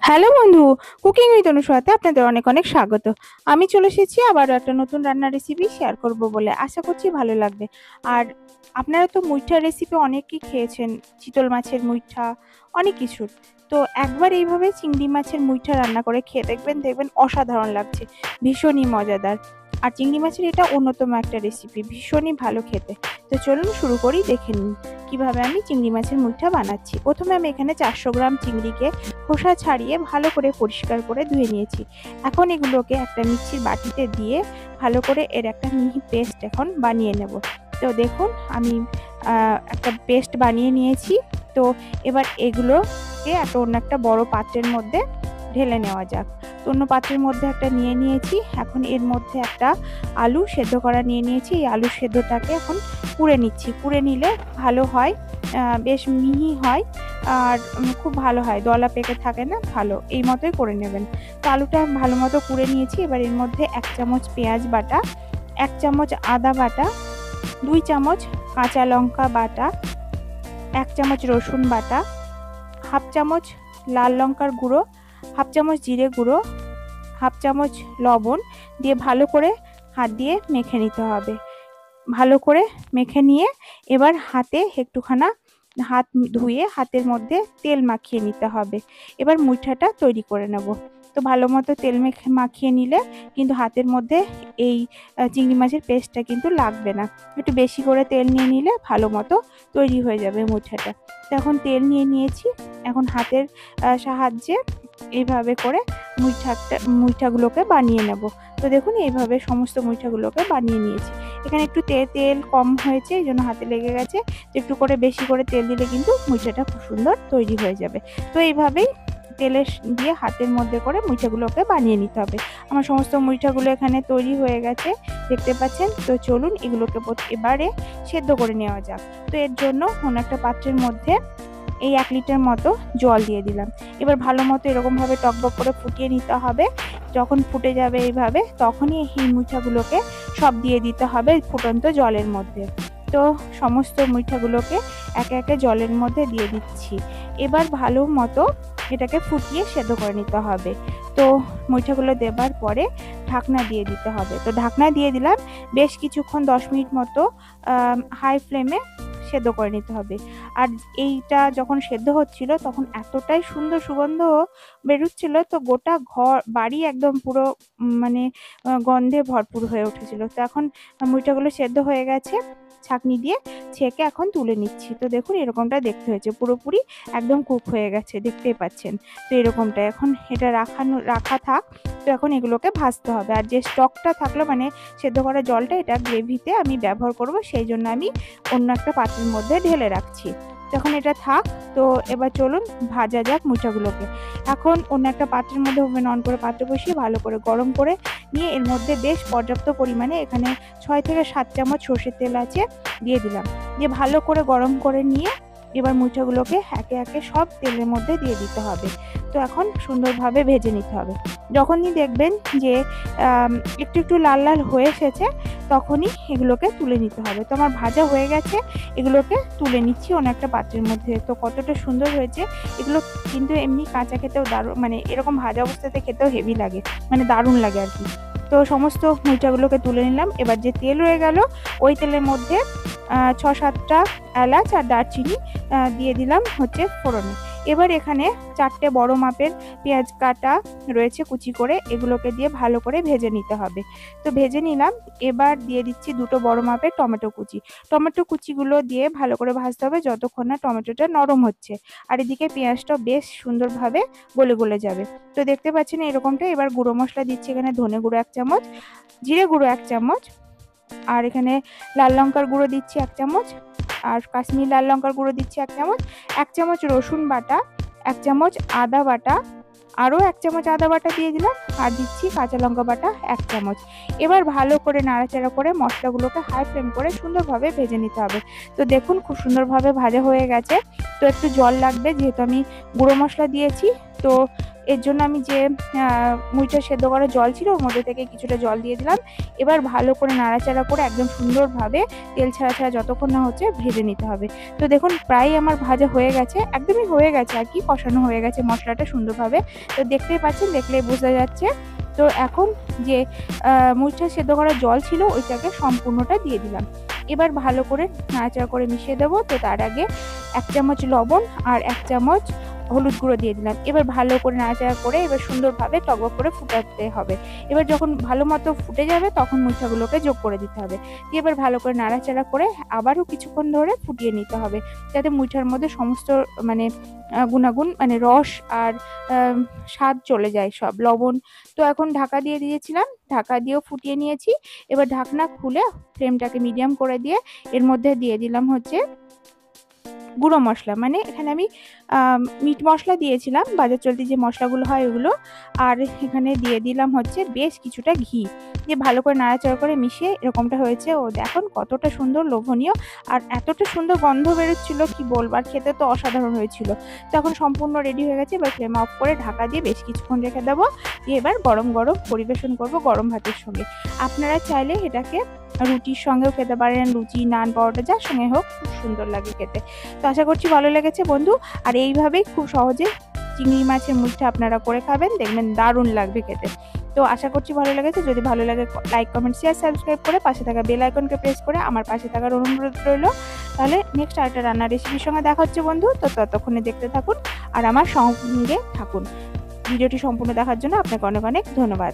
Hello বন্ধু, cooking with অনুষাতে আপনাদের অনেক অনেক স্বাগত। আমি চলে এসেছি আবারও একটা নতুন রান্নার রেসিপি শেয়ার করব বলে। আশা করছি ভালো লাগবে। আর আপনারা তো মুইঠার রেসিপি অনেকই খেয়েছেন, চিতল মাছের মুইঠা, অনেক কিছুর। তো একবার এইভাবে চিংড়ি মাছের মুইঠা রান্না করে খেয়ে দেখবেন, দেখবেন অসাধারণ লাগছে, ভীষণই মজাদার। আর চিংড়ি মাছের এটা অন্যতম একটা রেসিপি, ভীষণই ভালো খেতে। তো চলুন শুরু করি, দেখে নিন কিভাবে আমি চিংড়ি মাছের মুইঠা বানাচ্ছি। প্রথমে আমি এখানে 400 গ্রাম চিংড়িকে খোসা ছাড়িয়ে ভালো করে পরিষ্কার করে ধুয়ে নিয়েছি। এখন এগুলোকে একটা মিক্সির বাটিতে দিয়ে ভালো করে এর একটা মিহি পেস্ট এখন বানিয়ে নেব। তো দেখুন আমি একটা পেস্ট বানিয়ে নিয়েছি। তো এবার এগুলোকে অন্য একটা বড় পাত্রের মধ্যে ঢেলে নেওয়া যাক। তো অন্য পাত্রের মধ্যে একটা নিয়ে নিয়েছি। এখন এর মধ্যে একটা আলু সেদ্ধ করা নিয়ে নিয়েছি। এই আলু সেদ্ধটাকে এখন কুড়ে নিচ্ছি। কুড়ে নিলে ভালো হয়, বেশ মিহি হয়, আর খুব ভালো হয়, দলা পেকে থাকে না, ভালো এই মতোই করে নেবেন। তো আলুটা ভালো মতো কুড়ে নিয়েছি। এবার এর মধ্যে 1 চামচ পেঁয়াজ বাটা, 1 চামচ আদা বাটা, 2 চামচ কাঁচা লঙ্কা বাটা, 1 চামচ রসুন বাটা, হাফ চামচ লাল লঙ্কার গুঁড়ো, হাফ চামচ জিরে গুঁড়ো, হাফ চামচ লবণ দিয়ে ভালো করে হাত দিয়ে মেখে নিতে হবে। ভালো করে মেখে নিয়ে এবার হাতে একটুখানা হাত ধুয়ে হাতের মধ্যে তেল মাখিয়ে নিতে হবে। এবার মুইঠাটা তৈরি করে নেব। তো ভালো মতো তেল মাখিয়ে নিলে কিন্তু হাতের মধ্যে এই চিংড়ি মাছের পেস্টটা কিন্তু লাগবে না। একটু বেশি করে তেল নিয়ে নিলে ভালো মতো তৈরি হয়ে যাবে মুইঠাটা। তো এখন তেল নিয়ে নিয়েছি। এখন হাতের সাহায্যে এইভাবে করে মুইঠাগুলোকে বানিয়ে নেব। তো দেখুন এইভাবে সমস্ত মুইঠাগুলোকে বানিয়ে নিয়েছি। এখানে একটু তেল কম হয়েছে, এই জন্য হাতে লেগে গেছে। একটু করে বেশি করে তেল দিলে কিন্তু মুইঠাটা খুব সুন্দর তৈরি হয়ে যাবে। তো এইভাবেই তেলে দিয়ে হাতের মধ্যে করে মুইঠাগুলোকে বানিয়ে নিতে হবে। আমার সমস্ত মুইঠাগুলো এখানে তৈরি হয়ে গেছে, দেখতে পাচ্ছেন। তো চলুন এগুলোকে এবারে সেদ্ধ করে নেওয়া যাক। তো এর জন্য অন্য একটা পাত্রের মধ্যে এই 1 লিটার মতো জল দিয়ে দিলাম। এবার ভালো মতো এরকমভাবে টকবক করে ফুটিয়ে নিতে হবে। যখন ফুটে যাবে এইভাবে, তখনই এই মুইঠাগুলোকে সব দিয়ে দিতে হবে ফুটন্ত জলের মধ্যে। তো সমস্ত মুইঠাগুলোকে একে একে জলের মধ্যে দিয়ে দিচ্ছি। এবার ভালো মতো এটাকে ফুটিয়ে সেদ্ধ করে নিতে হবে। তো মুইঠাগুলো দেবার পরে ঢাকনা দিয়ে দিতে হবে। তো ঢাকনা দিয়ে দিলাম। বেশ কিছুক্ষণ 10 মিনিট মতো হাই ফ্লেমে সেদ্ধ করে নিতে হবে। আর এইটা যখন সেদ্ধ হচ্ছিল তখন এতটাই সুন্দর সুগন্ধ বেরোচ্ছিল, তো গোটা ঘর বাড়ি একদম পুরো মানে গন্ধে ভরপুর হয়ে উঠেছিল। তো এখন মুইঠাগুলো সেদ্ধ হয়ে গেছে, ছাঁকনি দিয়ে ছেঁকে এখন তুলে নিচ্ছি। তো দেখুন এরকমটা দেখতে হয়েছে, পুরোপুরি একদম কুক হয়ে গেছে, দেখতেই পাচ্ছেন। তো এরকমটা এখন এটা রাখা থাক। তো এখন এগুলোকে ভাজতে হবে। আর যে স্টকটা থাকলো মানে সেদ্ধ করা জলটা, এটা গ্রেভিতে আমি ব্যবহার করব, সেই জন্য আমি অন্য একটা পাত্রের মধ্যে ঢেলে রাখছি। তখন এটা থাক। তো এবার চলুন ভাজা যাক মুইঠাগুলোকে। এখন অন্য একটা পাত্রের মধ্যে ওভেন অন করে পাত্র বসিয়ে ভালো করে গরম করে নিয়ে এর মধ্যে বেশ পর্যাপ্ত পরিমাণে এখানে 6 থেকে 7 চামচ সর্ষের তেল আছে, দিয়ে দিলাম। দিয়ে ভালো করে গরম করে নিয়ে এবার মুইঠাগুলোকে একে একে সব তেলের মধ্যে দিয়ে দিতে হবে। তো এখন সুন্দরভাবে ভেজে নিতে হবে। যখনই দেখবেন যে একটু একটু লাল লাল হয়ে এসেছে, তখনই এগুলোকে তুলে নিতে হবে। তো আমার ভাজা হয়ে গেছে, এগুলোকে তুলে নিচ্ছি অন্য একটা পাত্রের মধ্যে। তো কতটা সুন্দর হয়েছে এগুলো, কিন্তু এমনি কাঁচা খেতেও দারুণ, মানে এরকম ভাজা অবস্থাতে খেতেও হেভি লাগে, মানে দারুণ লাগে আর কি। তো সমস্ত মুইঠাগুলোকে তুলে নিলাম। এবার যে তেল রয়ে গেল, ওই তেলের মধ্যে 6-7টা এলাচ আর দারচিনি দিয়ে দিলাম হচ্ছে ফোড়নে। এবার এখানে 4টে বড় মাপের পেঁয়াজ কাটা রয়েছে কুচি করে, এগুলোকে দিয়ে ভালো করে ভেজে নিতে হবে। তো ভেজে নিলাম। এবার দিয়ে দিচ্ছি 2টো বড় মাপের টমেটো কুচি। টমেটো কুচিগুলো দিয়ে ভালো করে ভাজতে হবে যতক্ষণ না টমেটোটা নরম হচ্ছে, আর এদিকে পেঁয়াজটা বেশ সুন্দরভাবে গলে গলে যাবে। তো দেখতে পাচ্ছেন এরকমটা। এবার গুঁড়ো মশলা দিচ্ছি এখানে ধনে গুঁড়ো 1 চামচ, জিরে গুঁড়ো 1 চামচ, আর এখানে লাল লঙ্কার গুঁড়ো দিচ্ছি 1 চামচ, আর কাশ্মীরি লাল লঙ্কার গুঁড়ো দিচ্ছি 1 চামচ, 1 চামচ রসুন বাটা, 1 চামচ আদা বাটা, আরও 1 চামচ আদা বাটা দিয়ে দিলাম, আর দিচ্ছি কাঁচা লঙ্কা বাটা 1 চামচ। এবার ভালো করে নাড়াচাড়া করে মশলাগুলোকে হাই ফ্লেম করে সুন্দরভাবে ভেজে নিতে হবে। তো দেখুন খুব সুন্দরভাবে ভাজা হয়ে গেছে। তো একটু জল লাগবে, যেহেতু আমি গুঁড়ো মশলা দিয়েছি। তো এর জন্য আমি যে মুইটা সেদ্ধ করা জল ছিল ওর মধ্যে থেকে কিছুটা জল দিয়ে দিলাম। এবার ভালো করে নাড়াচাড়া করে একদম সুন্দরভাবে তেল ছাড়া ছাড়া যতক্ষণ না হচ্ছে ভেজে নিতে হবে। তো দেখুন প্রায় আমার ভাজা হয়ে গেছে, একদমই হয়ে গেছে আর কি, কষানো হয়ে গেছে মশলাটা সুন্দরভাবে। তো দেখতেই পাচ্ছেন, দেখলেই বোঝা যাচ্ছে। তো এখন যে মুইটা সেদ্ধ করা জল ছিল ওইটাকে সম্পূর্ণটা দিয়ে দিলাম। এবার ভালো করে নাড়াচাড়া করে মিশিয়ে দেবো। তো তার আগে 1 চামচ লবণ আর 1 চামচ হলুদ গুঁড়ো দিয়ে দিলাম। এবার ভালো করে নাড়াচাড়া করে এবার সুন্দরভাবে টকবক করে ফুটাতে হবে। এবার যখন ভালো মতো ফুটে যাবে তখন মুইঠাগুলোকে যোগ করে দিতে হবে। এবার ভালো করে নাড়াচাড়া করে আবারও কিছুক্ষণ ধরে ফুটিয়ে নিতে হবে, যাতে মুইঠার মধ্যে সমস্ত মানে গুণাগুণ মানে রস আর স্বাদ চলে যায় সব, লবণ। তো এখন ঢাকা দিয়ে দিয়েছিলাম, ঢাকা দিয়েও ফুটিয়ে নিয়েছি। এবার ঢাকনা খুলে ফ্লেমটাকে মিডিয়াম করে দিয়ে এর মধ্যে দিয়ে দিলাম হচ্ছে গুঁড়ো মশলা, মানে এখানে আমি মিট মশলা দিয়েছিলাম, বাজার চলতি যে মশলাগুলো হয় ওগুলো। আর এখানে দিয়ে দিলাম হচ্ছে বেশ কিছুটা ঘি, দিয়ে ভালো করে নাড়াচাড়া করে মিশিয়ে এরকমটা হয়েছে। ও দেখুন কতটা সুন্দর, লোভনীয়, আর এতটা সুন্দর গন্ধ বেরোচ্ছিল কি বলবো, আর খেতে তো অসাধারণ হয়েছিল। তো এখন সম্পূর্ণ রেডি হয়ে গেছে। এবার ফ্লেম অফ করে ঢাকা দিয়ে বেশ কিছুক্ষণ রেখে দেবো, দিয়ে এবার গরম গরম পরিবেশন করব গরম ভাতের সঙ্গে। আপনারা চাইলে এটাকে রুটির সঙ্গেও খেতে পারেন, লুচি, নান, পরোটা যার সঙ্গে হোক, খুব সুন্দর লাগে খেতে। তো আশা করছি ভালো লেগেছে বন্ধু। আর এইভাবেই খুব সহজে চিংড়ি মাছের মুইঠা আপনারা করে খাবেন, দেখবেন দারুণ লাগবে খেতে। তো আশা করছি ভালো লেগেছে। যদি ভালো লাগে লাইক, কমেন্ট, শেয়ার, সাবস্ক্রাইব করে পাশে থাকা বেল আইকনকে প্রেস করে আমার পাশে থাকার অনুরোধ রইল। তাহলে নেক্সট আরেকটা রান্নার রেসিপির সঙ্গে দেখা হচ্ছে বন্ধু। তো ততক্ষণে দেখতে থাকুন আর আমার সঙ্গে থাকুন। ভিডিওটি সম্পূর্ণ দেখার জন্য আপনাকে অনেক অনেক ধন্যবাদ।